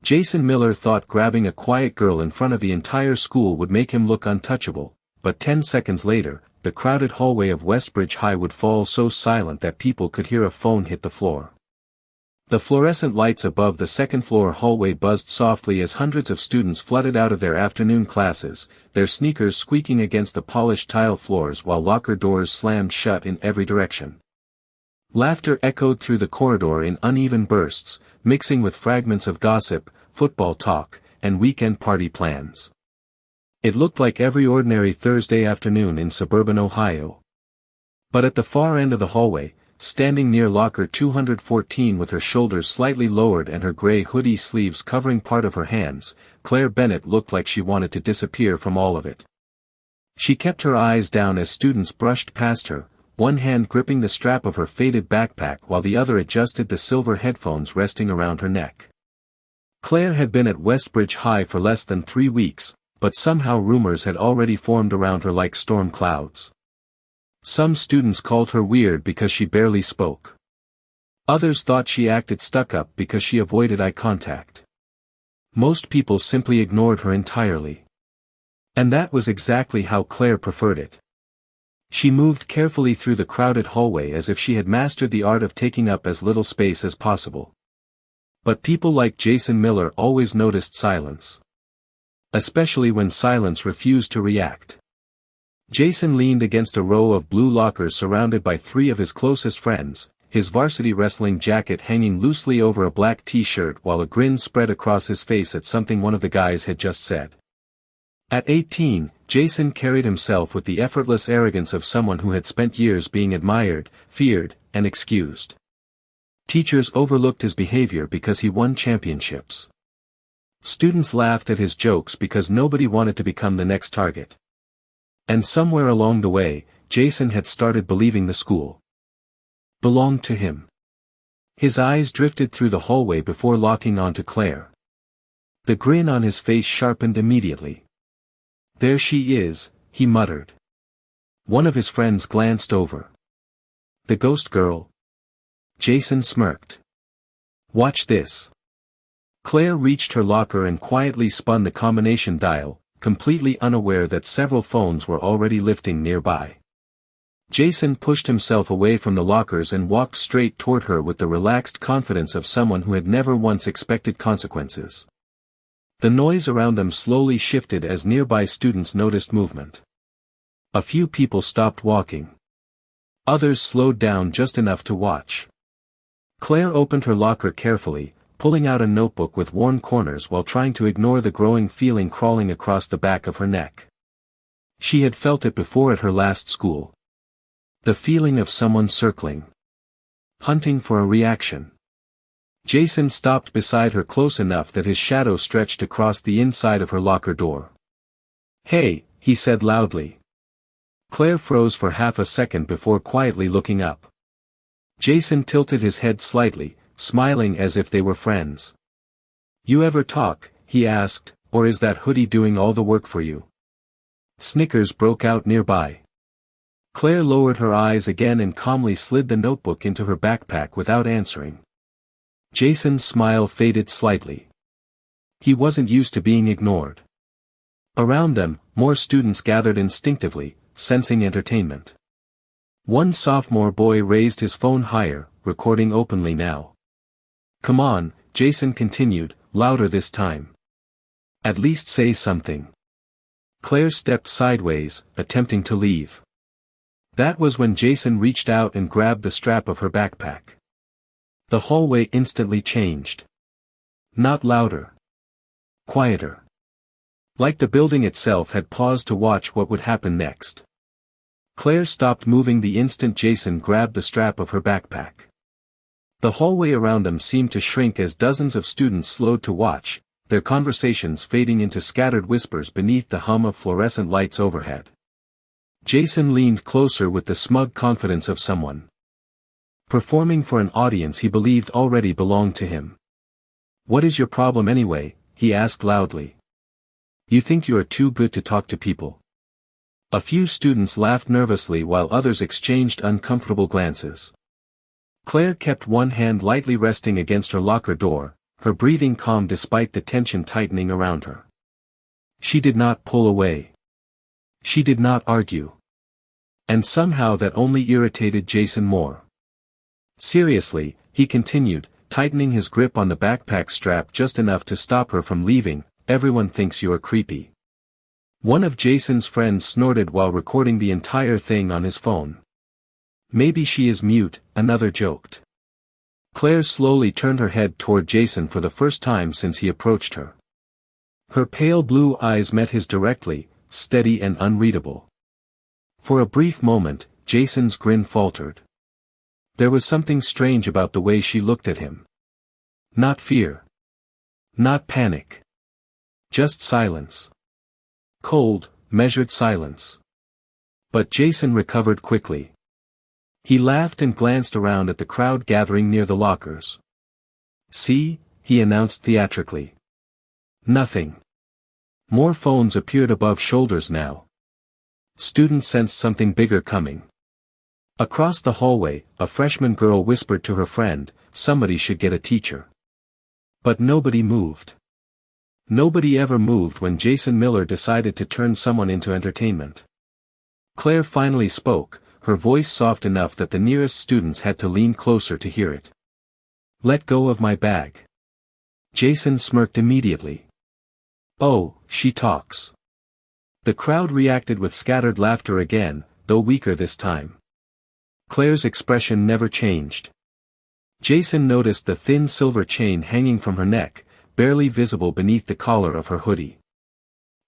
Jason Miller thought grabbing a quiet girl in front of the entire school would make him look untouchable, but 10 seconds later, the crowded hallway of Westbridge High would fall so silent that people could hear a phone hit the floor. The fluorescent lights above the second-floor hallway buzzed softly as hundreds of students flooded out of their afternoon classes, their sneakers squeaking against the polished tile floors while locker doors slammed shut in every direction. Laughter echoed through the corridor in uneven bursts, mixing with fragments of gossip, football talk, and weekend party plans. It looked like every ordinary Thursday afternoon in suburban Ohio. But at the far end of the hallway, standing near locker 214 with her shoulders slightly lowered and her gray hoodie sleeves covering part of her hands, Claire Bennett looked like she wanted to disappear from all of it. She kept her eyes down as students brushed past her, one hand gripping the strap of her faded backpack while the other adjusted the silver headphones resting around her neck. Claire had been at Westbridge High for less than 3 weeks, but somehow rumors had already formed around her like storm clouds. Some students called her weird because she barely spoke. Others thought she acted stuck-up because she avoided eye contact. Most people simply ignored her entirely. And that was exactly how Claire preferred it. She moved carefully through the crowded hallway as if she had mastered the art of taking up as little space as possible. But people like Jason Miller always noticed silence. Especially when silence refused to react. Jason leaned against a row of blue lockers surrounded by 3 of his closest friends, his varsity wrestling jacket hanging loosely over a black t-shirt while a grin spread across his face at something one of the guys had just said. At 18, Jason carried himself with the effortless arrogance of someone who had spent years being admired, feared, and excused. Teachers overlooked his behavior because he won championships. Students laughed at his jokes because nobody wanted to become the next target. And somewhere along the way, Jason had started believing the school belonged to him. His eyes drifted through the hallway before locking onto Claire. The grin on his face sharpened immediately. "There she is," he muttered. One of his friends glanced over. "The ghost girl?" Jason smirked. "Watch this." Claire reached her locker and quietly spun the combination dial, completely unaware that several phones were already lifting nearby. Jason pushed himself away from the lockers and walked straight toward her with the relaxed confidence of someone who had never once expected consequences. The noise around them slowly shifted as nearby students noticed movement. A few people stopped walking. Others slowed down just enough to watch. Claire opened her locker carefully, pulling out a notebook with worn corners while trying to ignore the growing feeling crawling across the back of her neck. She had felt it before at her last school. The feeling of someone circling. Hunting for a reaction. Jason stopped beside her close enough that his shadow stretched across the inside of her locker door. "Hey," he said loudly. Claire froze for half a second before quietly looking up. Jason tilted his head slightly, smiling as if they were friends. "You ever talk," he asked, "or is that hoodie doing all the work for you?" Snickers broke out nearby. Claire lowered her eyes again and calmly slid the notebook into her backpack without answering. Jason's smile faded slightly. He wasn't used to being ignored. Around them, more students gathered instinctively, sensing entertainment. One sophomore boy raised his phone higher, recording openly now. "Come on," Jason continued, louder this time. "At least say something." Claire stepped sideways, attempting to leave. That was when Jason reached out and grabbed the strap of her backpack. The hallway instantly changed. Not louder. Quieter. Like the building itself had paused to watch what would happen next. Claire stopped moving the instant Jason grabbed the strap of her backpack. The hallway around them seemed to shrink as dozens of students slowed to watch, their conversations fading into scattered whispers beneath the hum of fluorescent lights overhead. Jason leaned closer with the smug confidence of someone performing for an audience he believed already belonged to him. "What is your problem anyway?" he asked loudly. "You think you are too good to talk to people?" A few students laughed nervously while others exchanged uncomfortable glances. Claire kept one hand lightly resting against her locker door, her breathing calm despite the tension tightening around her. She did not pull away. She did not argue. And somehow that only irritated Jason more. Seriously, he continued, tightening his grip on the backpack strap just enough to stop her from leaving, everyone thinks you're creepy. One of Jason's friends snorted while recording the entire thing on his phone. Maybe she is mute, another joked. Claire slowly turned her head toward Jason for the first time since he approached her. Her pale blue eyes met his directly, steady and unreadable. For a brief moment, Jason's grin faltered. There was something strange about the way she looked at him. Not fear. Not panic. Just silence. Cold, measured silence. But Jason recovered quickly. He laughed and glanced around at the crowd gathering near the lockers. "See," he announced theatrically. Nothing. More phones appeared above shoulders now. Students sensed something bigger coming. Across the hallway, a freshman girl whispered to her friend, "Somebody should get a teacher." But nobody moved. Nobody ever moved when Jason Miller decided to turn someone into entertainment. Claire finally spoke, her voice soft enough that the nearest students had to lean closer to hear it. "Let go of my bag." Jason smirked immediately. "Oh, she talks." The crowd reacted with scattered laughter again, though weaker this time. Claire's expression never changed. Jason noticed the thin silver chain hanging from her neck, barely visible beneath the collar of her hoodie.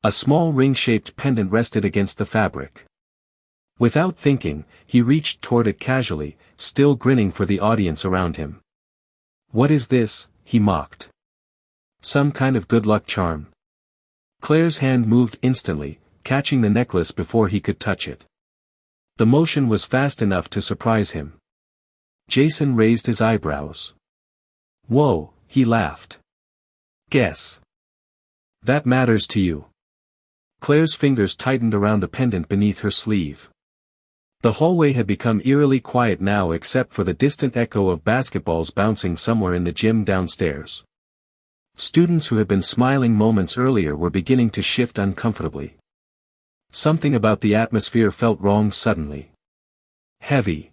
A small ring-shaped pendant rested against the fabric. Without thinking, he reached toward it casually, still grinning for the audience around him. "What is this?" he mocked. "Some kind of good luck charm?" Claire's hand moved instantly, catching the necklace before he could touch it. The motion was fast enough to surprise him. Jason raised his eyebrows. "Whoa," he laughed. "Guess. That matters to you." Claire's fingers tightened around the pendant beneath her sleeve. The hallway had become eerily quiet now except for the distant echo of basketballs bouncing somewhere in the gym downstairs. Students who had been smiling moments earlier were beginning to shift uncomfortably. Something about the atmosphere felt wrong suddenly. Heavy.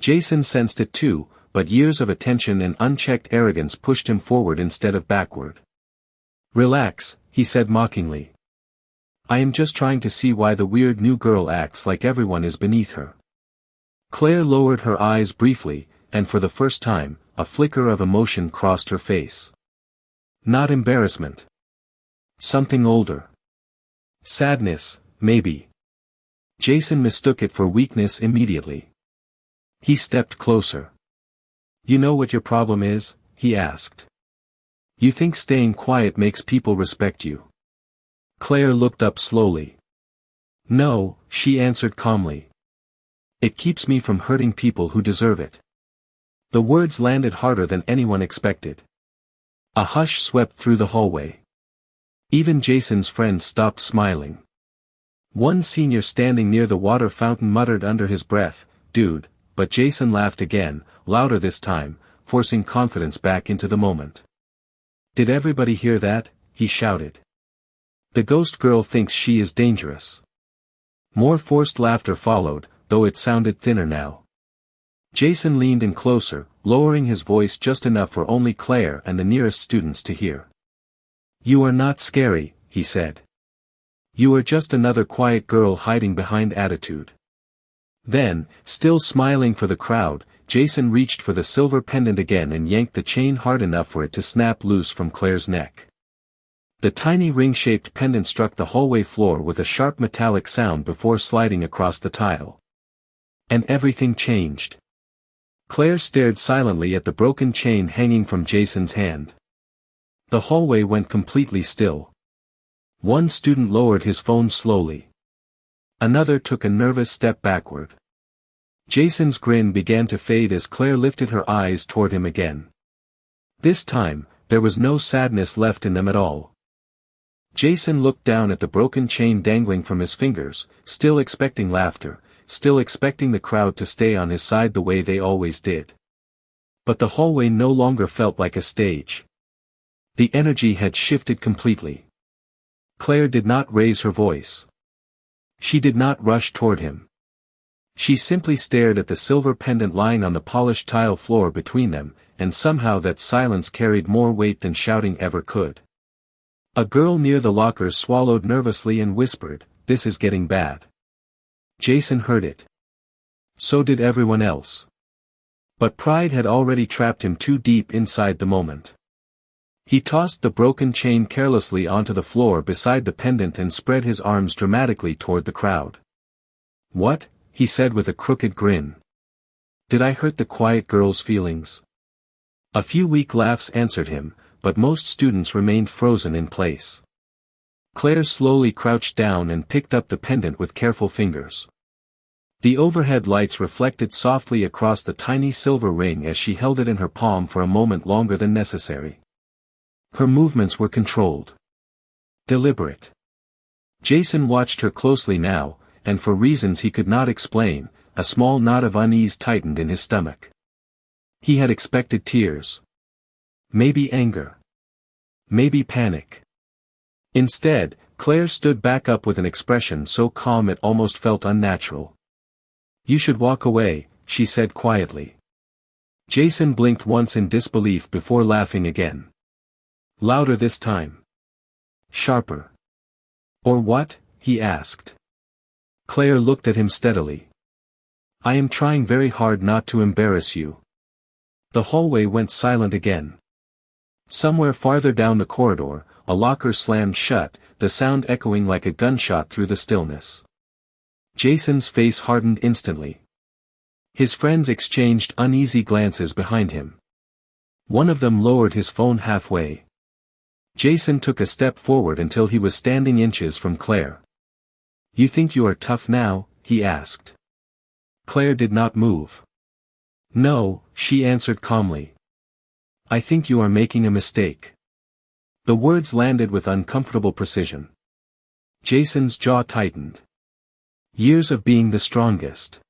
Jason sensed it too, but years of attention and unchecked arrogance pushed him forward instead of backward. "Relax," he said mockingly. "I am just trying to see why the weird new girl acts like everyone is beneath her." Claire lowered her eyes briefly, and for the first time, a flicker of emotion crossed her face. Not embarrassment. Something older. Sadness, maybe. Jason mistook it for weakness immediately. He stepped closer. "You know what your problem is?" he asked. "You think staying quiet makes people respect you." Claire looked up slowly. "No," she answered calmly. "It keeps me from hurting people who deserve it." The words landed harder than anyone expected. A hush swept through the hallway. Even Jason's friends stopped smiling. One senior standing near the water fountain muttered under his breath, "Dude," but Jason laughed again, louder this time, forcing confidence back into the moment. "Did everybody hear that?" he shouted. "The ghost girl thinks she is dangerous." More forced laughter followed, though it sounded thinner now. Jason leaned in closer, lowering his voice just enough for only Claire and the nearest students to hear. "You are not scary," he said. "You are just another quiet girl hiding behind attitude." Then, still smiling for the crowd, Jason reached for the silver pendant again and yanked the chain hard enough for it to snap loose from Claire's neck. The tiny ring-shaped pendant struck the hallway floor with a sharp metallic sound before sliding across the tile. And everything changed. Claire stared silently at the broken chain hanging from Jason's hand. The hallway went completely still. One student lowered his phone slowly. Another took a nervous step backward. Jason's grin began to fade as Claire lifted her eyes toward him again. This time, there was no sadness left in them at all. Jason looked down at the broken chain dangling from his fingers, still expecting laughter, still expecting the crowd to stay on his side the way they always did. But the hallway no longer felt like a stage. The energy had shifted completely. Claire did not raise her voice. She did not rush toward him. She simply stared at the silver pendant lying on the polished tile floor between them, and somehow that silence carried more weight than shouting ever could. A girl near the lockers swallowed nervously and whispered, "This is getting bad." Jason heard it. So did everyone else. But pride had already trapped him too deep inside the moment. He tossed the broken chain carelessly onto the floor beside the pendant and spread his arms dramatically toward the crowd. "What?" he said with a crooked grin. "Did I hurt the quiet girl's feelings?" A few weak laughs answered him, but most students remained frozen in place. Claire slowly crouched down and picked up the pendant with careful fingers. The overhead lights reflected softly across the tiny silver ring as she held it in her palm for a moment longer than necessary. Her movements were controlled. Deliberate. Jason watched her closely now, and for reasons he could not explain, a small knot of unease tightened in his stomach. He had expected tears. Maybe anger. Maybe panic. Instead, Claire stood back up with an expression so calm it almost felt unnatural. "You should walk away," she said quietly. Jason blinked once in disbelief before laughing again. Louder this time. Sharper. "Or what?" he asked. Claire looked at him steadily. "I am trying very hard not to embarrass you." The hallway went silent again. Somewhere farther down the corridor, a locker slammed shut, the sound echoing like a gunshot through the stillness. Jason's face hardened instantly. His friends exchanged uneasy glances behind him. One of them lowered his phone halfway. Jason took a step forward until he was standing inches from Claire. "You think you are tough now?" he asked. Claire did not move. "No," she answered calmly. "I think you are making a mistake." The words landed with uncomfortable precision. Jason's jaw tightened. Years of being the strongest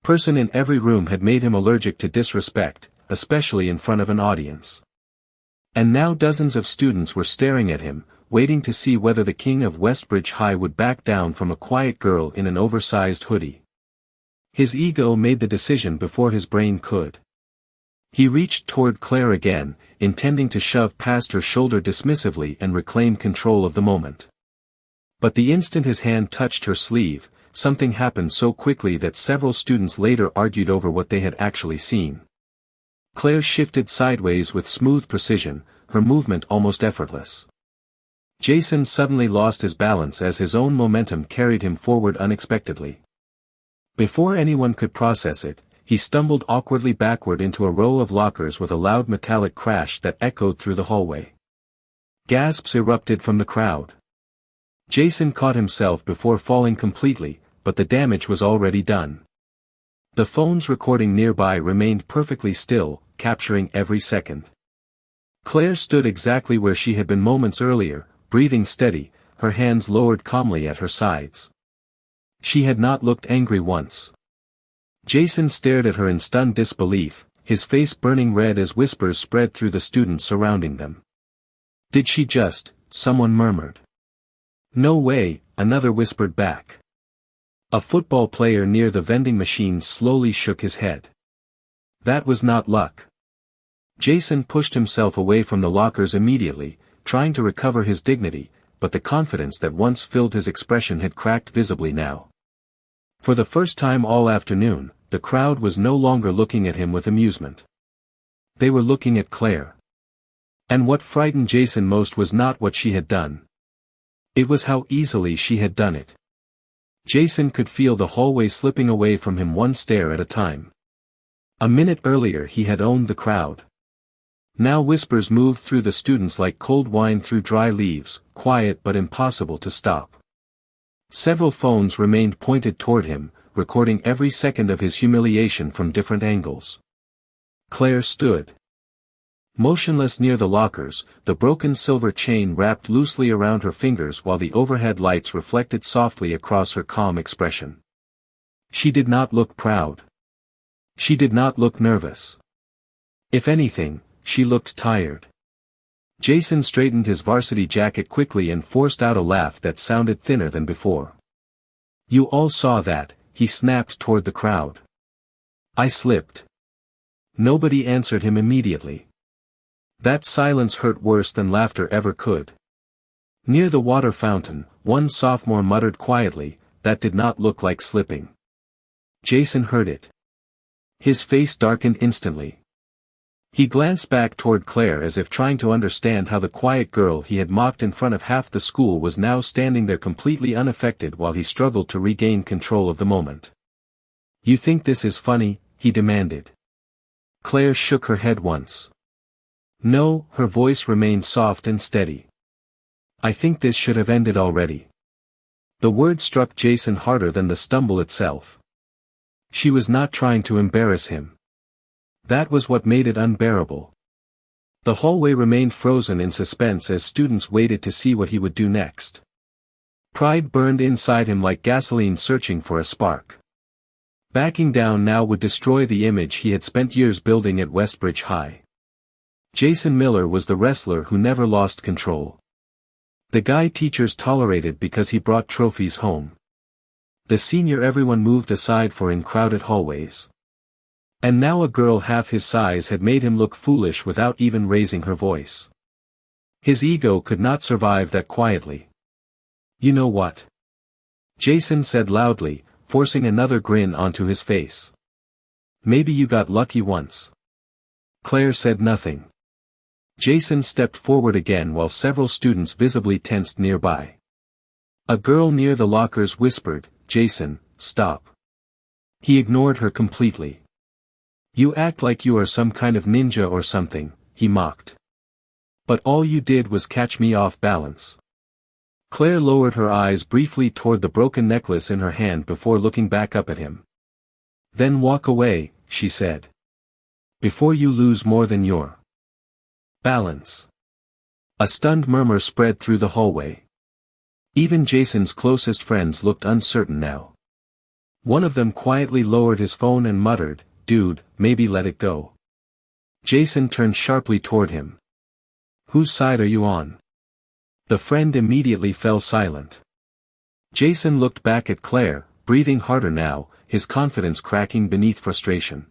person in every room had made him allergic to disrespect, especially in front of an audience. And now dozens of students were staring at him, waiting to see whether the king of Westbridge High would back down from a quiet girl in an oversized hoodie. His ego made the decision before his brain could. He reached toward Claire again, intending to shove past her shoulder dismissively and reclaim control of the moment. But the instant his hand touched her sleeve, something happened so quickly that several students later argued over what they had actually seen. Claire shifted sideways with smooth precision, her movement almost effortless. Jason suddenly lost his balance as his own momentum carried him forward unexpectedly. Before anyone could process it, he stumbled awkwardly backward into a row of lockers with a loud metallic crash that echoed through the hallway. Gasps erupted from the crowd. Jason caught himself before falling completely, but the damage was already done. The phones recording nearby remained perfectly still, capturing every second. Claire stood exactly where she had been moments earlier, breathing steady, her hands lowered calmly at her sides. She had not looked angry once. Jason stared at her in stunned disbelief, his face burning red as whispers spread through the students surrounding them. "Did she just," someone murmured. "No way," another whispered back. A football player near the vending machines slowly shook his head. That was not luck. Jason pushed himself away from the lockers immediately, trying to recover his dignity, but the confidence that once filled his expression had cracked visibly now. For the first time all afternoon, the crowd was no longer looking at him with amusement. They were looking at Claire. And what frightened Jason most was not what she had done. It was how easily she had done it. Jason could feel the hallway slipping away from him one stair at a time. A minute earlier he had owned the crowd. Now whispers moved through the students like cold wine through dry leaves, quiet but impossible to stop. Several phones remained pointed toward him, recording every second of his humiliation from different angles. Claire stood motionless near the lockers, the broken silver chain wrapped loosely around her fingers while the overhead lights reflected softly across her calm expression. She did not look proud. She did not look nervous. If anything, she looked tired. Jason straightened his varsity jacket quickly and forced out a laugh that sounded thinner than before. "You all saw that," he snapped toward the crowd. "I slipped." Nobody answered him immediately. That silence hurt worse than laughter ever could. Near the water fountain, one sophomore muttered quietly, "That did not look like slipping." Jason heard it. His face darkened instantly. He glanced back toward Claire as if trying to understand how the quiet girl he had mocked in front of half the school was now standing there completely unaffected while he struggled to regain control of the moment. "You think this is funny?" he demanded. Claire shook her head once. "No," her voice remained soft and steady. "I think this should have ended already." The word struck Jason harder than the stumble itself. She was not trying to embarrass him. That was what made it unbearable. The hallway remained frozen in suspense as students waited to see what he would do next. Pride burned inside him like gasoline searching for a spark. Backing down now would destroy the image he had spent years building at Westbridge High. Jason Miller was the wrestler who never lost control. The guy teachers tolerated because he brought trophies home. The senior everyone moved aside for in crowded hallways. And now a girl half his size had made him look foolish without even raising her voice. His ego could not survive that quietly. "You know what?" Jason said loudly, forcing another grin onto his face. "Maybe you got lucky once." Claire said nothing. Jason stepped forward again while several students visibly tensed nearby. A girl near the lockers whispered, "Jason, stop." He ignored her completely. "You act like you are some kind of ninja or something," he mocked. "But all you did was catch me off balance." Claire lowered her eyes briefly toward the broken necklace in her hand before looking back up at him. "Then walk away," she said. "Before you lose more than your balance." A stunned murmur spread through the hallway. Even Jason's closest friends looked uncertain now. One of them quietly lowered his phone and muttered, "Dude, maybe let it go." Jason turned sharply toward him. "Whose side are you on?" The friend immediately fell silent. Jason looked back at Claire, breathing harder now, his confidence cracking beneath frustration.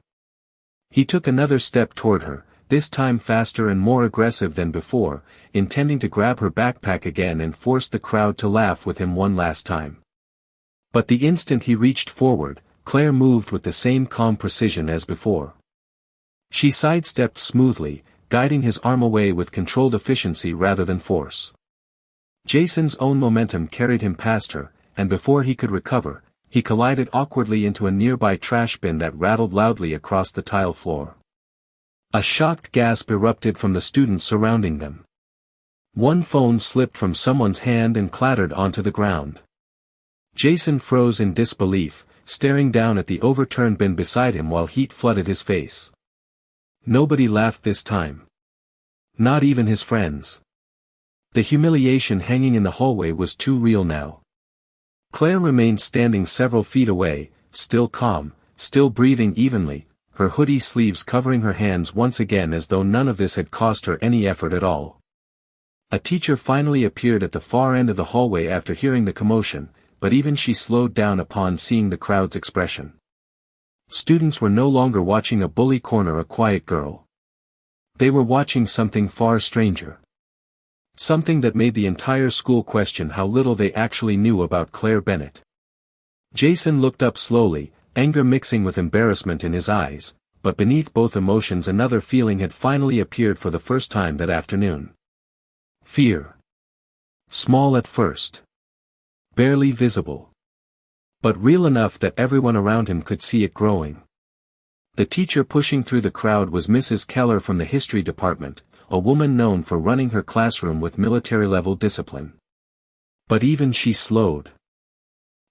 He took another step toward her, this time faster and more aggressive than before, intending to grab her backpack again and force the crowd to laugh with him one last time. But the instant he reached forward, Claire moved with the same calm precision as before. She sidestepped smoothly, guiding his arm away with controlled efficiency rather than force. Jason's own momentum carried him past her, and before he could recover, he collided awkwardly into a nearby trash bin that rattled loudly across the tile floor. A shocked gasp erupted from the students surrounding them. One phone slipped from someone's hand and clattered onto the ground. Jason froze in disbelief, staring down at the overturned bin beside him while heat flooded his face. Nobody laughed this time. Not even his friends. The humiliation hanging in the hallway was too real now. Claire remained standing several feet away, still calm, still breathing evenly, her hoodie sleeves covering her hands once again as though none of this had cost her any effort at all. A teacher finally appeared at the far end of the hallway after hearing the commotion, but even she slowed down upon seeing the crowd's expression. Students were no longer watching a bully corner a quiet girl. They were watching something far stranger. Something that made the entire school question how little they actually knew about Claire Bennett. Jason looked up slowly, anger mixing with embarrassment in his eyes, but beneath both emotions another feeling had finally appeared for the first time that afternoon. Fear. Small at first. Barely visible. But real enough that everyone around him could see it growing. The teacher pushing through the crowd was Mrs. Keller from the history department, a woman known for running her classroom with military-level discipline. But even she slowed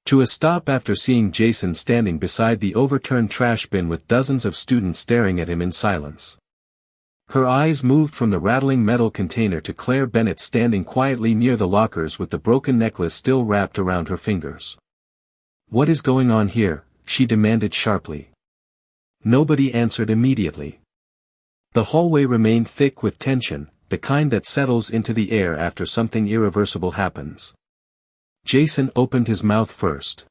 to a stop after seeing Jason standing beside the overturned trash bin with dozens of students staring at him in silence. Her eyes moved from the rattling metal container to Claire Bennett standing quietly near the lockers with the broken necklace still wrapped around her fingers. "What is going on here?" she demanded sharply. Nobody answered immediately. The hallway remained thick with tension, the kind that settles into the air after something irreversible happens. Jason opened his mouth first.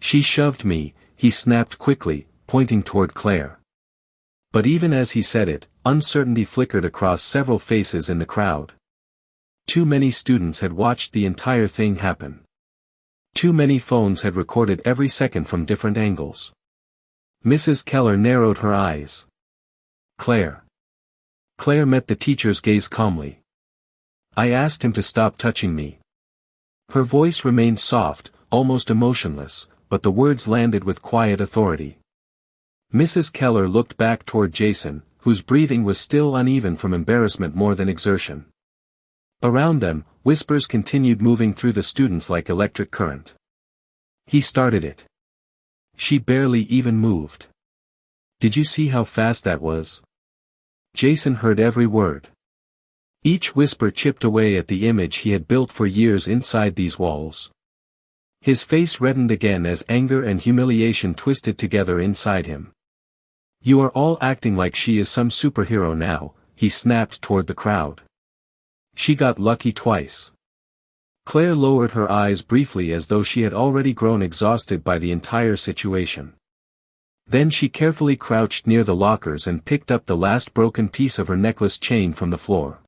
"She shoved me," he snapped quickly, pointing toward Claire. But even as he said it, uncertainty flickered across several faces in the crowd. Too many students had watched the entire thing happen. Too many phones had recorded every second from different angles. Mrs. Keller narrowed her eyes. "Claire." Claire met the teacher's gaze calmly. "I asked him to stop touching me." Her voice remained soft, almost emotionless, but the words landed with quiet authority. Mrs. Keller looked back toward Jason, whose breathing was still uneven from embarrassment more than exertion. Around them, whispers continued moving through the students like electric current. "He started it. She barely even moved. Did you see how fast that was?" Jason heard every word. Each whisper chipped away at the image he had built for years inside these walls. His face reddened again as anger and humiliation twisted together inside him. "You are all acting like she is some superhero now," he snapped toward the crowd. "She got lucky twice." Claire lowered her eyes briefly as though she had already grown exhausted by the entire situation. Then she carefully crouched near the lockers and picked up the last broken piece of her necklace chain from the floor.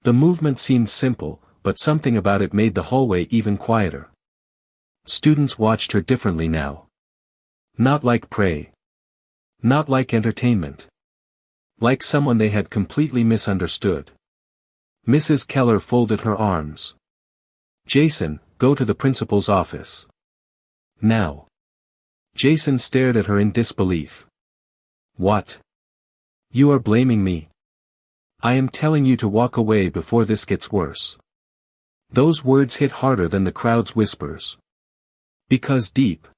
The movement seemed simple, but something about it made the hallway even quieter. Students watched her differently now. Not like prey. Not like entertainment. Like someone they had completely misunderstood. Mrs. Keller folded her arms. "Jason, go to the principal's office. Now." Jason stared at her in disbelief. "What? You are blaming me? I am telling you to walk away before this gets worse." Those words hit harder than the crowd's whispers. Because deep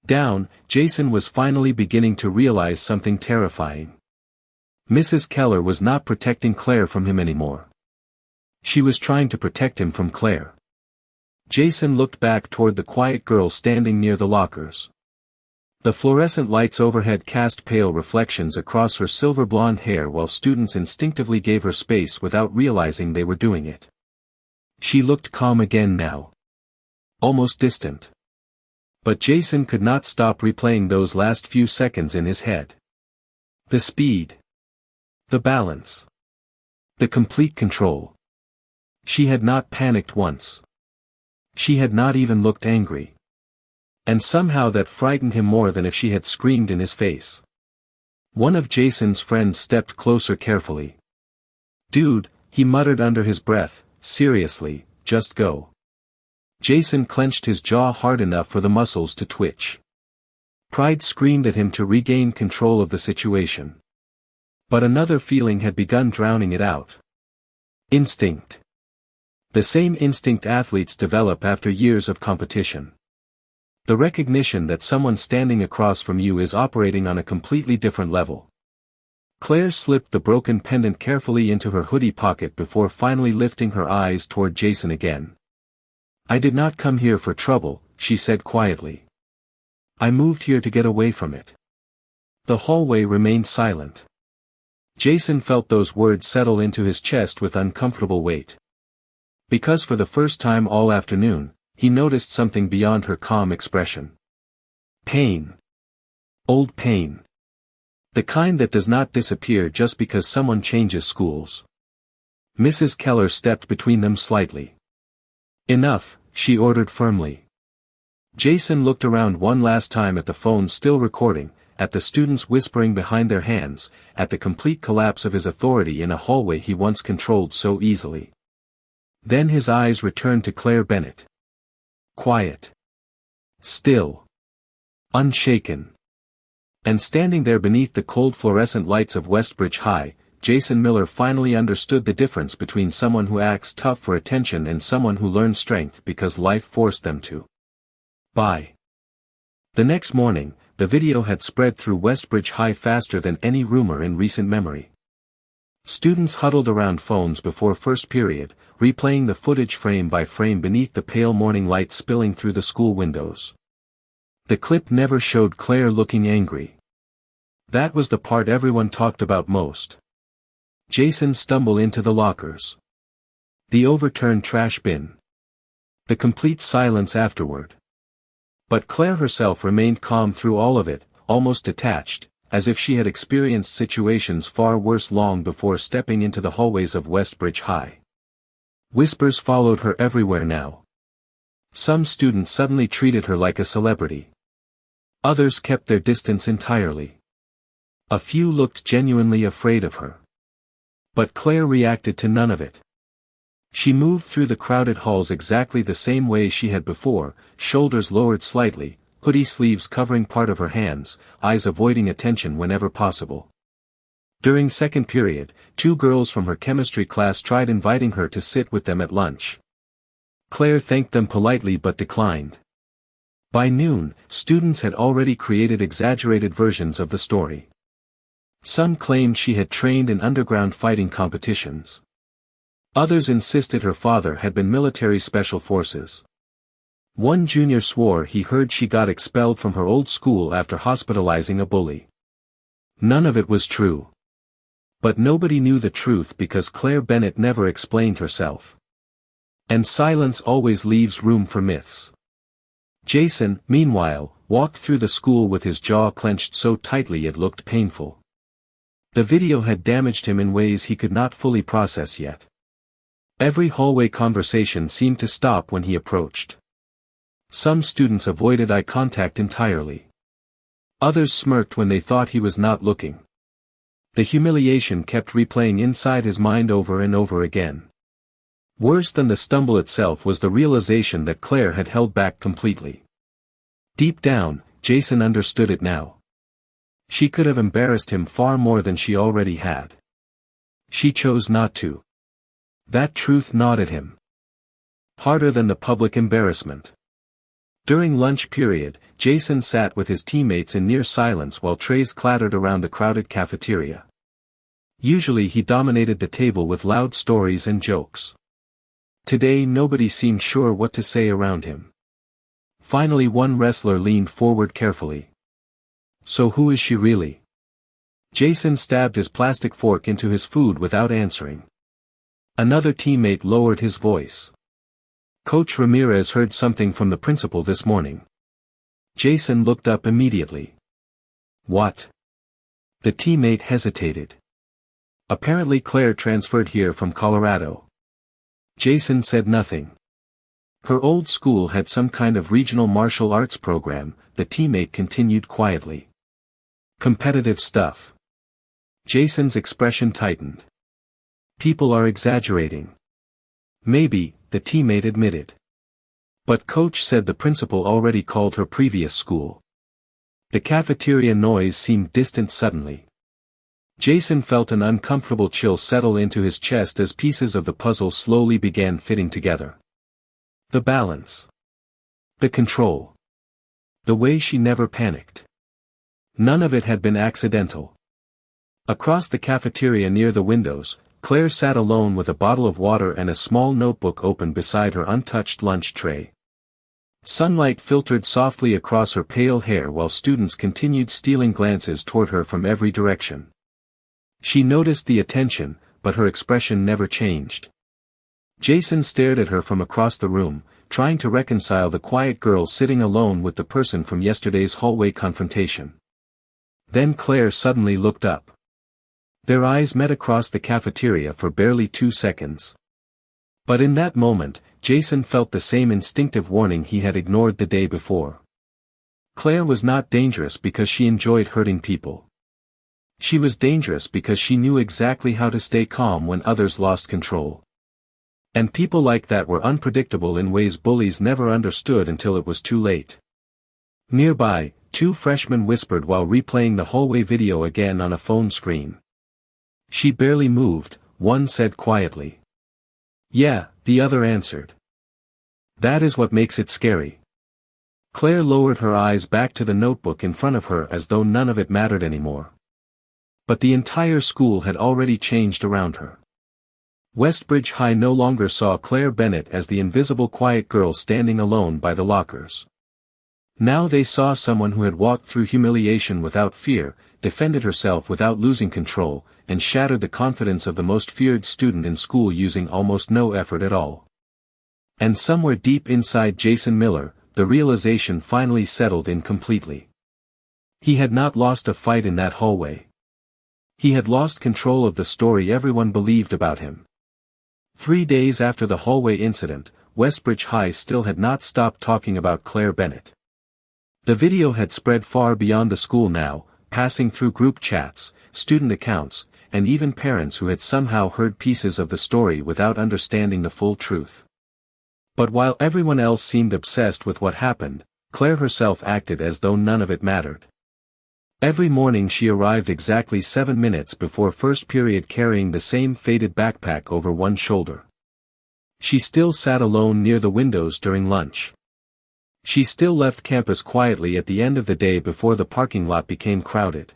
down, Jason was finally beginning to realize something terrifying. Mrs. Keller was not protecting Claire from him anymore. She was trying to protect him from Claire. Jason looked back toward the quiet girl standing near the lockers. The fluorescent lights overhead cast pale reflections across her silver blonde hair while students instinctively gave her space without realizing they were doing it. She looked calm again now. Almost distant. But Jason could not stop replaying those last few seconds in his head. The speed. The balance. The complete control. She had not panicked once. She had not even looked angry. And somehow that frightened him more than if she had screamed in his face. One of Jason's friends stepped closer carefully. "Dude," he muttered under his breath, "seriously, just go." Jason clenched his jaw hard enough for the muscles to twitch. Pride screamed at him to regain control of the situation. But another feeling had begun drowning it out. Instinct. The same instinct athletes develop after years of competition. The recognition that someone standing across from you is operating on a completely different level. Claire slipped the broken pendant carefully into her hoodie pocket before finally lifting her eyes toward Jason again. "I did not come here for trouble," she said quietly. "I moved here to get away from it." The hallway remained silent. Jason felt those words settle into his chest with uncomfortable weight. Because for the first time all afternoon, he noticed something beyond her calm expression. Pain. Old pain. The kind that does not disappear just because someone changes schools. Mrs. Keller stepped between them slightly. "Enough," she ordered firmly. Jason looked around one last time at the phone still recording, at the students whispering behind their hands, at the complete collapse of his authority in a hallway he once controlled so easily. Then his eyes returned to Claire Bennett. Quiet. Still. Unshaken. And standing there beneath the cold fluorescent lights of Westbridge High, Jason Miller finally understood the difference between someone who acts tough for attention and someone who learns strength because life forced them to. Bye. The next morning, the video had spread through Westbridge High faster than any rumor in recent memory. Students huddled around phones before first period, replaying the footage frame by frame beneath the pale morning light spilling through the school windows. The clip never showed Claire looking angry. That was the part everyone talked about most. Jason stumbled into the lockers. The overturned trash bin. The complete silence afterward. But Claire herself remained calm through all of it, almost detached, as if she had experienced situations far worse long before stepping into the hallways of Westbridge High. Whispers followed her everywhere now. Some students suddenly treated her like a celebrity. Others kept their distance entirely. A few looked genuinely afraid of her. But Claire reacted to none of it. She moved through the crowded halls exactly the same way she had before, shoulders lowered slightly, hoodie sleeves covering part of her hands, eyes avoiding attention whenever possible. During second period, 2 girls from her chemistry class tried inviting her to sit with them at lunch. Claire thanked them politely but declined. By noon, students had already created exaggerated versions of the story. Some claimed she had trained in underground fighting competitions. Others insisted her father had been military special forces. One junior swore he heard she got expelled from her old school after hospitalizing a bully. None of it was true. But nobody knew the truth because Claire Bennett never explained herself. And silence always leaves room for myths. Jason, meanwhile, walked through the school with his jaw clenched so tightly it looked painful. The video had damaged him in ways he could not fully process yet. Every hallway conversation seemed to stop when he approached. Some students avoided eye contact entirely. Others smirked when they thought he was not looking. The humiliation kept replaying inside his mind over and over again. Worse than the stumble itself was the realization that Claire had held back completely. Deep down, Jason understood it now. She could have embarrassed him far more than she already had. She chose not to. That truth gnawed at him. Harder than the public embarrassment. During lunch period, Jason sat with his teammates in near silence while trays clattered around the crowded cafeteria. Usually he dominated the table with loud stories and jokes. Today nobody seemed sure what to say around him. Finally one wrestler leaned forward carefully. "So who is she really?" Jason stabbed his plastic fork into his food without answering. Another teammate lowered his voice. "Coach Ramirez heard something from the principal this morning." Jason looked up immediately. "What?" The teammate hesitated. "Apparently Claire transferred here from Colorado." Jason said nothing. "Her old school had some kind of regional martial arts program," the teammate continued quietly. "Competitive stuff." Jason's expression tightened. "People are exaggerating." "Maybe," the teammate admitted. "But coach said the principal already called her previous school." The cafeteria noise seemed distant suddenly. Jason felt an uncomfortable chill settle into his chest as pieces of the puzzle slowly began fitting together. The balance. The control. The way she never panicked. None of it had been accidental. Across the cafeteria near the windows, Claire sat alone with a bottle of water and a small notebook open beside her untouched lunch tray. Sunlight filtered softly across her pale hair while students continued stealing glances toward her from every direction. She noticed the attention, but her expression never changed. Jason stared at her from across the room, trying to reconcile the quiet girl sitting alone with the person from yesterday's hallway confrontation. Then Claire suddenly looked up. Their eyes met across the cafeteria for barely 2 seconds. But in that moment, Jason felt the same instinctive warning he had ignored the day before. Claire was not dangerous because she enjoyed hurting people. She was dangerous because she knew exactly how to stay calm when others lost control. And people like that were unpredictable in ways bullies never understood until it was too late. Nearby, 2 freshmen whispered while replaying the hallway video again on a phone screen. "She barely moved," one said quietly. "Yeah," the other answered. "That is what makes it scary." Claire lowered her eyes back to the notebook in front of her as though none of it mattered anymore. But the entire school had already changed around her. Westbridge High no longer saw Claire Bennett as the invisible quiet girl standing alone by the lockers. Now they saw someone who had walked through humiliation without fear, defended herself without losing control, and shattered the confidence of the most feared student in school using almost no effort at all. And somewhere deep inside Jason Miller, the realization finally settled in completely. He had not lost a fight in that hallway. He had lost control of the story everyone believed about him. 3 days after the hallway incident, Westbridge High still had not stopped talking about Claire Bennett. The video had spread far beyond the school now, passing through group chats, student accounts, and even parents who had somehow heard pieces of the story without understanding the full truth. But while everyone else seemed obsessed with what happened, Claire herself acted as though none of it mattered. Every morning she arrived exactly 7 minutes before first period carrying the same faded backpack over one shoulder. She still sat alone near the windows during lunch. She still left campus quietly at the end of the day before the parking lot became crowded.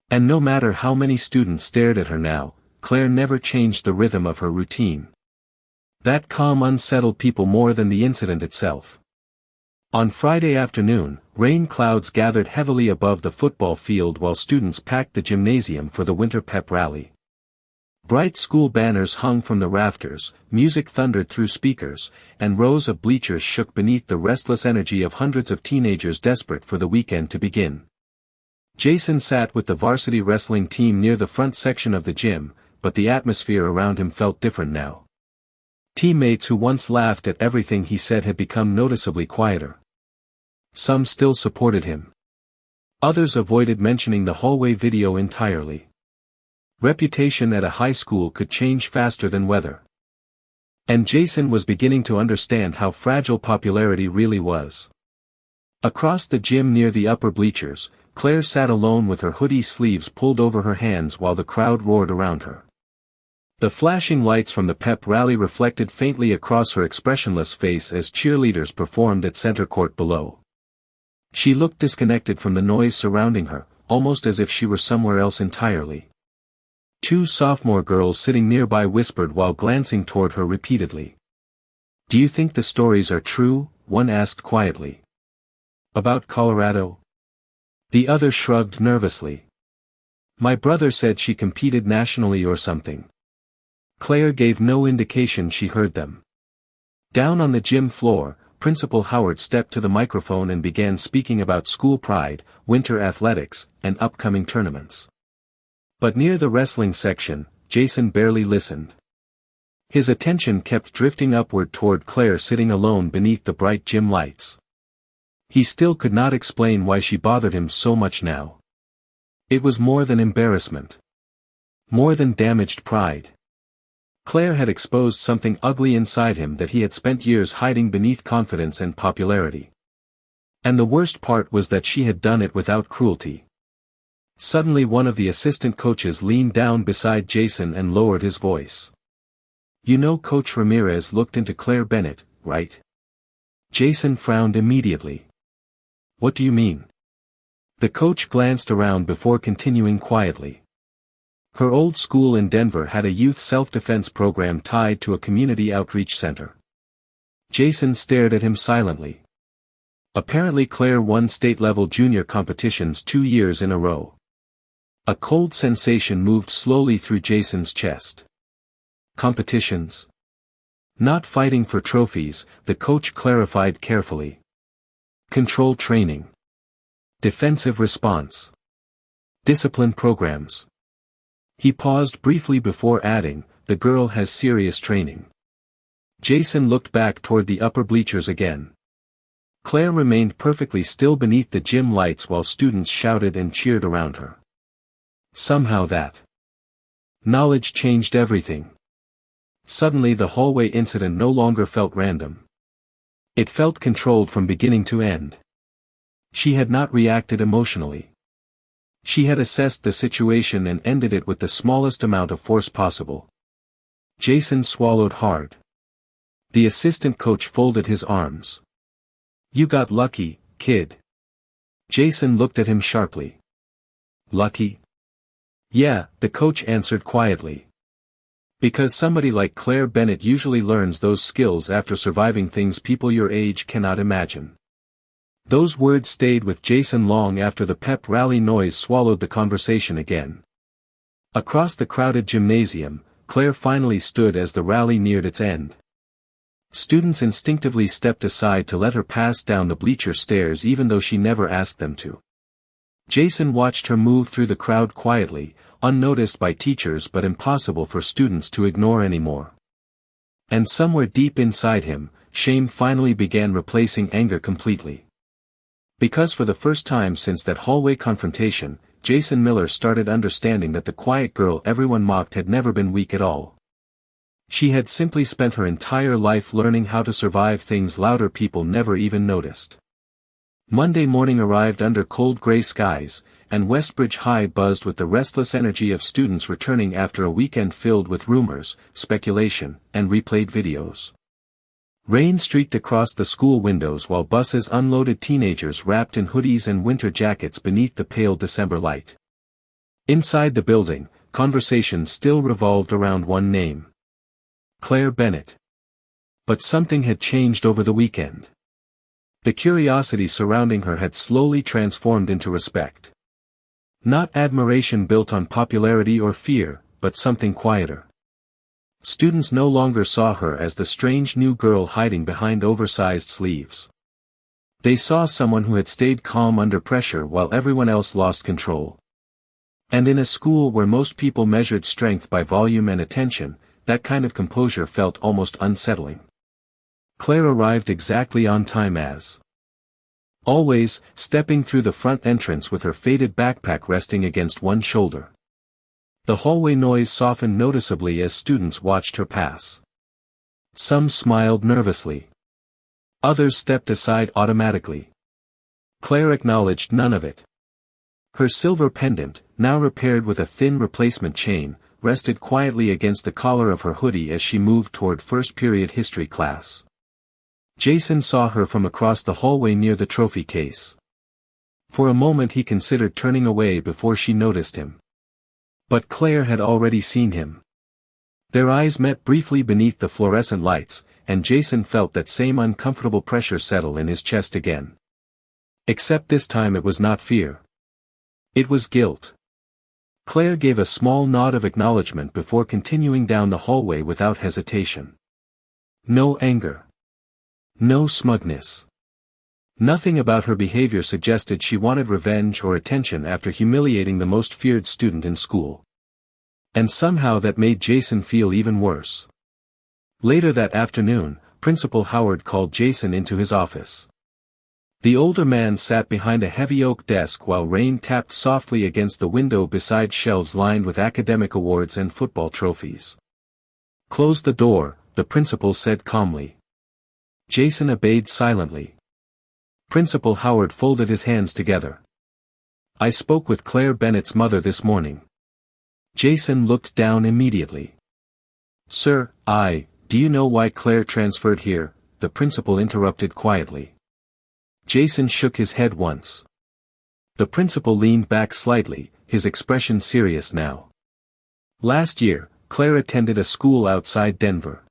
And no matter how many students stared at her now, Claire never changed the rhythm of her routine. That calm unsettled people more than the incident itself. On Friday afternoon, rain clouds gathered heavily above the football field while students packed the gymnasium for the winter pep rally. Bright school banners hung from the rafters, music thundered through speakers, and rows of bleachers shook beneath the restless energy of hundreds of teenagers desperate for the weekend to begin. Jason sat with the varsity wrestling team near the front section of the gym, but the atmosphere around him felt different now. Teammates who once laughed at everything he said had become noticeably quieter. Some still supported him. Others avoided mentioning the hallway video entirely. Reputation at a high school could change faster than weather. And Jason was beginning to understand how fragile popularity really was. Across the gym near the upper bleachers, Claire sat alone with her hoodie sleeves pulled over her hands while the crowd roared around her. The flashing lights from the pep rally reflected faintly across her expressionless face as cheerleaders performed at center court below. She looked disconnected from the noise surrounding her, almost as if she were somewhere else entirely. 2 sophomore girls sitting nearby whispered while glancing toward her repeatedly. "Do you think the stories are true?" one asked quietly. "About Colorado?" The other shrugged nervously. "My brother said she competed nationally or something." Claire gave no indication she heard them. Down on the gym floor, Principal Howard stepped to the microphone and began speaking about school pride, winter athletics, and upcoming tournaments. But near the wrestling section, Jason barely listened. His attention kept drifting upward toward Claire sitting alone beneath the bright gym lights. He still could not explain why she bothered him so much now. It was more than embarrassment. More than damaged pride. Claire had exposed something ugly inside him that he had spent years hiding beneath confidence and popularity. And the worst part was that she had done it without cruelty. Suddenly one of the assistant coaches leaned down beside Jason and lowered his voice. "You know Coach Ramirez looked into Claire Bennett, right?" Jason frowned immediately. "What do you mean?" The coach glanced around before continuing quietly. Her old school in Denver had a youth self-defense program tied to a community outreach center. Jason stared at him silently. Apparently Claire won state-level junior competitions 2 years in a row. A cold sensation moved slowly through Jason's chest. Competitions? Not fighting for trophies, the coach clarified carefully. Control training. Defensive response. Discipline programs. He paused briefly before adding, "The girl has serious training." Jason looked back toward the upper bleachers again. Claire remained perfectly still beneath the gym lights while students shouted and cheered around her. Somehow that knowledge changed everything. Suddenly the hallway incident no longer felt random. It felt controlled from beginning to end. She had not reacted emotionally. She had assessed the situation and ended it with the smallest amount of force possible. Jason swallowed hard. The assistant coach folded his arms. "You got lucky, kid." Jason looked at him sharply. "Lucky?" "Yeah," the coach answered quietly. "Because somebody like Claire Bennett usually learns those skills after surviving things people your age cannot imagine." Those words stayed with Jason long after the pep rally noise swallowed the conversation again. Across the crowded gymnasium, Claire finally stood as the rally neared its end. Students instinctively stepped aside to let her pass down the bleacher stairs even though she never asked them to. Jason watched her move through the crowd quietly, unnoticed by teachers but impossible for students to ignore anymore. And somewhere deep inside him, shame finally began replacing anger completely. Because for the first time since that hallway confrontation, Jason Miller started understanding that the quiet girl everyone mocked had never been weak at all. She had simply spent her entire life learning how to survive things louder people never even noticed. Monday morning arrived under cold gray skies, and Westbridge High buzzed with the restless energy of students returning after a weekend filled with rumors, speculation, and replayed videos. Rain streaked across the school windows while buses unloaded teenagers wrapped in hoodies and winter jackets beneath the pale December light. Inside the building, conversation still revolved around one name: Claire Bennett. But something had changed over the weekend. The curiosity surrounding her had slowly transformed into respect. Not admiration built on popularity or fear, but something quieter. Students no longer saw her as the strange new girl hiding behind oversized sleeves. They saw someone who had stayed calm under pressure while everyone else lost control. And in a school where most people measured strength by volume and attention, that kind of composure felt almost unsettling. Claire arrived exactly on time as always, stepping through the front entrance with her faded backpack resting against one shoulder. The hallway noise softened noticeably as students watched her pass. Some smiled nervously. Others stepped aside automatically. Claire acknowledged none of it. Her silver pendant, now repaired with a thin replacement chain, rested quietly against the collar of her hoodie as she moved toward first-period history class. Jason saw her from across the hallway near the trophy case. For a moment he considered turning away before she noticed him. But Claire had already seen him. Their eyes met briefly beneath the fluorescent lights, and Jason felt that same uncomfortable pressure settle in his chest again. Except this time it was not fear. It was guilt. Claire gave a small nod of acknowledgement before continuing down the hallway without hesitation. No anger. No smugness. Nothing about her behavior suggested she wanted revenge or attention after humiliating the most feared student in school. And somehow that made Jason feel even worse. Later that afternoon, Principal Howard called Jason into his office. The older man sat behind a heavy oak desk while rain tapped softly against the window beside shelves lined with academic awards and football trophies. "Close the door," the principal said calmly. Jason obeyed silently. Principal Howard folded his hands together. "I spoke with Claire Bennett's mother this morning." Jason looked down immediately. "Sir, do you know why Claire transferred here?" the principal interrupted quietly. Jason shook his head once. The principal leaned back slightly, his expression serious now. "Last year, Claire attended a school outside Denver.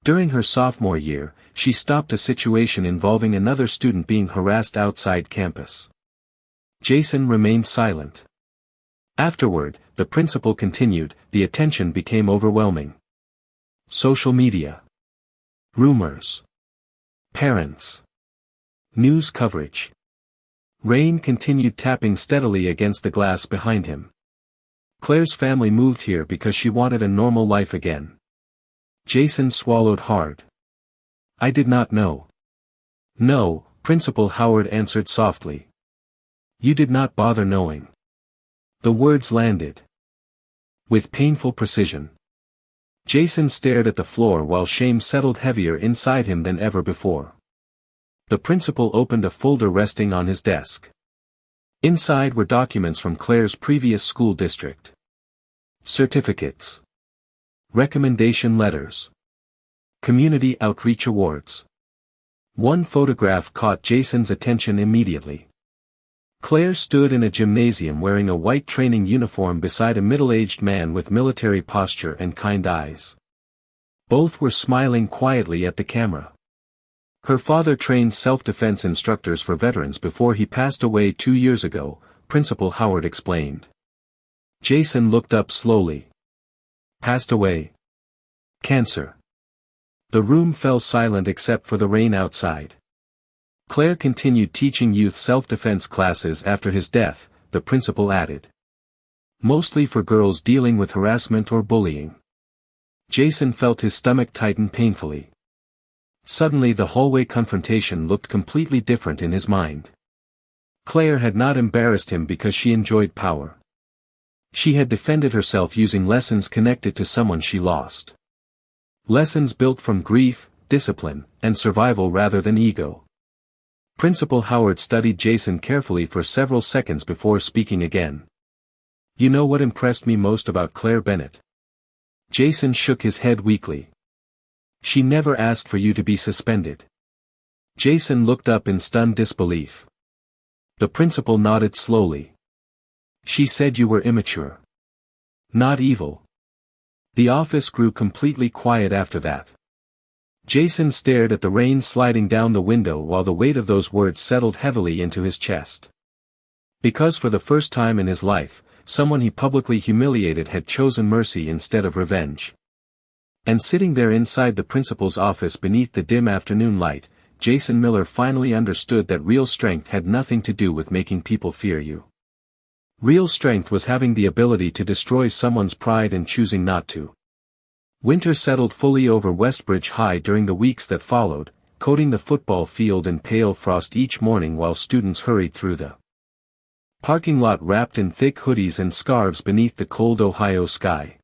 During her sophomore year, she stopped a situation involving another student being harassed outside campus." Jason remained silent. Afterward, the principal continued, the attention became overwhelming. Social media. Rumors. Parents. News coverage. Rain continued tapping steadily against the glass behind him. Claire's family moved here because she wanted a normal life again. Jason swallowed hard. "I did not know." "No," Principal Howard answered softly. "You did not bother knowing." The words landed with painful precision. Jason stared at the floor while shame settled heavier inside him than ever before. The principal opened a folder resting on his desk. Inside were documents from Claire's previous school district. Certificates. Recommendation letters. Community outreach awards. One photograph caught Jason's attention immediately. Claire stood in a gymnasium wearing a white training uniform beside a middle-aged man with military posture and kind eyes. Both were smiling quietly at the camera. Her father trained self-defense instructors for veterans before he passed away 2 years ago, Principal Howard explained. Jason looked up slowly. Passed away. Cancer. The room fell silent except for the rain outside. Claire continued teaching youth self-defense classes after his death, the principal added. Mostly for girls dealing with harassment or bullying. Jason felt his stomach tighten painfully. Suddenly the hallway confrontation looked completely different in his mind. Claire had not embarrassed him because she enjoyed power. She had defended herself using lessons connected to someone she lost. Lessons built from grief, discipline, and survival rather than ego. Principal Howard studied Jason carefully for several seconds before speaking again. You know what impressed me most about Claire Bennett? Jason shook his head weakly. She never asked for you to be suspended. Jason looked up in stunned disbelief. The principal nodded slowly. She said you were immature. Not evil. The office grew completely quiet after that. Jason stared at the rain sliding down the window while the weight of those words settled heavily into his chest. Because for the first time in his life, someone he publicly humiliated had chosen mercy instead of revenge. And sitting there inside the principal's office beneath the dim afternoon light, Jason Miller finally understood that real strength had nothing to do with making people fear you. Real strength was having the ability to destroy someone's pride and choosing not to. Winter settled fully over Westbridge High during the weeks that followed, coating the football field in pale frost each morning while students hurried through the parking lot wrapped in thick hoodies and scarves beneath the cold Ohio sky.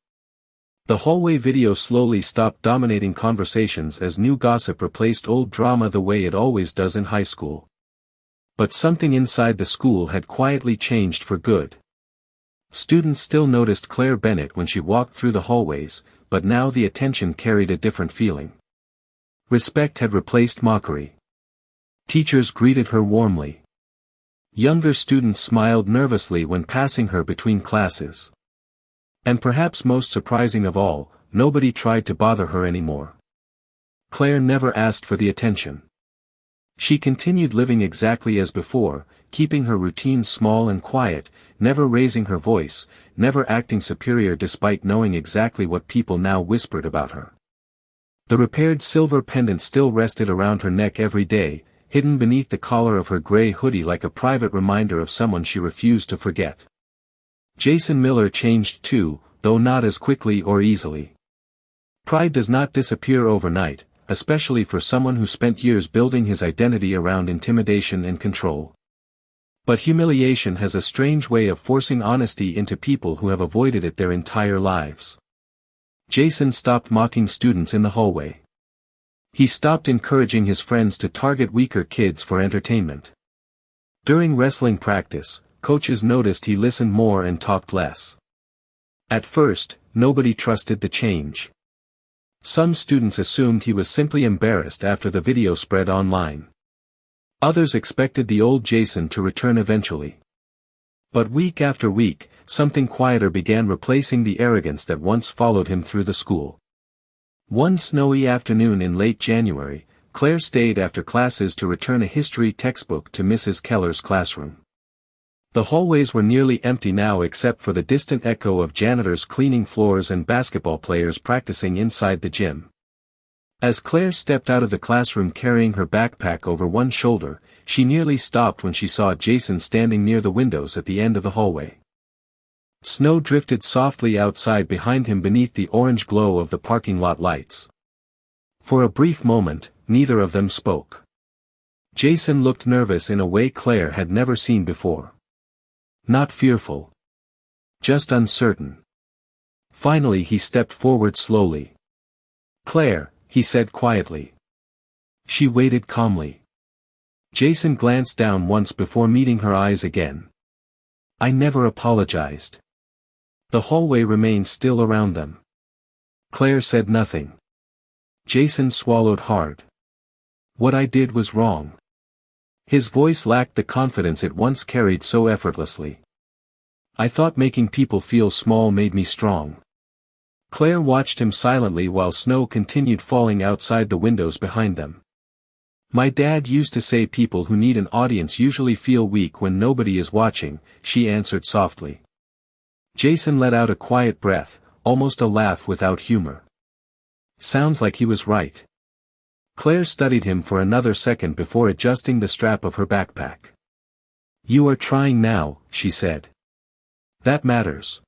The hallway video slowly stopped dominating conversations as new gossip replaced old drama the way it always does in high school. But something inside the school had quietly changed for good. Students still noticed Claire Bennett when she walked through the hallways, but now the attention carried a different feeling. Respect had replaced mockery. Teachers greeted her warmly. Younger students smiled nervously when passing her between classes. And perhaps most surprising of all, nobody tried to bother her anymore. Claire never asked for the attention. She continued living exactly as before, keeping her routine small and quiet, never raising her voice, never acting superior despite knowing exactly what people now whispered about her. The repaired silver pendant still rested around her neck every day, hidden beneath the collar of her gray hoodie like a private reminder of someone she refused to forget. Jason Miller changed too, though not as quickly or easily. Pride does not disappear overnight, especially for someone who spent years building his identity around intimidation and control. But humiliation has a strange way of forcing honesty into people who have avoided it their entire lives. Jason stopped mocking students in the hallway. He stopped encouraging his friends to target weaker kids for entertainment. During wrestling practice, coaches noticed he listened more and talked less. At first, nobody trusted the change. Some students assumed he was simply embarrassed after the video spread online. Others expected the old Jason to return eventually. But week after week, something quieter began replacing the arrogance that once followed him through the school. One snowy afternoon in late January, Claire stayed after classes to return a history textbook to Mrs. Keller's classroom. The hallways were nearly empty now except for the distant echo of janitors cleaning floors and basketball players practicing inside the gym. As Claire stepped out of the classroom carrying her backpack over one shoulder, she nearly stopped when she saw Jason standing near the windows at the end of the hallway. Snow drifted softly outside behind him beneath the orange glow of the parking lot lights. For a brief moment, neither of them spoke. Jason looked nervous in a way Claire had never seen before. Not fearful. Just uncertain. Finally he stepped forward slowly. Claire, he said quietly. She waited calmly. Jason glanced down once before meeting her eyes again. I never apologized. The hallway remained still around them. Claire said nothing. Jason swallowed hard. What I did was wrong. His voice lacked the confidence it once carried so effortlessly. I thought making people feel small made me strong. Claire watched him silently while snow continued falling outside the windows behind them. My dad used to say people who need an audience usually feel weak when nobody is watching, she answered softly. Jason let out a quiet breath, almost a laugh without humor. Sounds like he was right. Claire studied him for another second before adjusting the strap of her backpack. You are trying now, she said. That matters.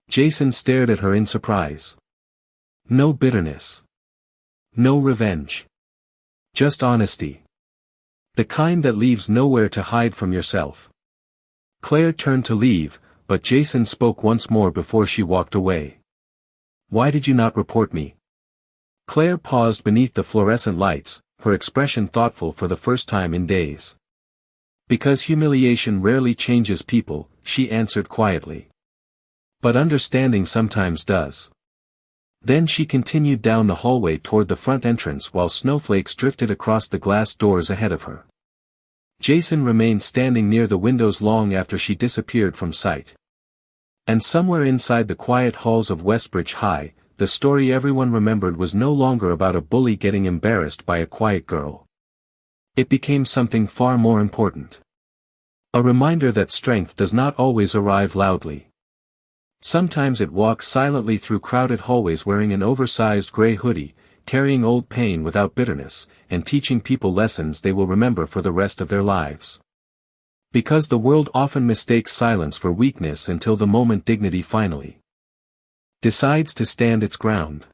Jason stared at her in surprise. No bitterness. No revenge. Just honesty. The kind that leaves nowhere to hide from yourself. Claire turned to leave, but Jason spoke once more before she walked away. Why did you not report me? Claire paused beneath the fluorescent lights, her expression thoughtful for the first time in days. Because humiliation rarely changes people, she answered quietly. But understanding sometimes does. Then she continued down the hallway toward the front entrance while snowflakes drifted across the glass doors ahead of her. Jason remained standing near the windows long after she disappeared from sight. And somewhere inside the quiet halls of Westbridge High, the story everyone remembered was no longer about a bully getting embarrassed by a quiet girl. It became something far more important. A reminder that strength does not always arrive loudly. Sometimes it walks silently through crowded hallways wearing an oversized gray hoodie, carrying old pain without bitterness, and teaching people lessons they will remember for the rest of their lives. Because the world often mistakes silence for weakness until the moment dignity finally decides to stand its ground.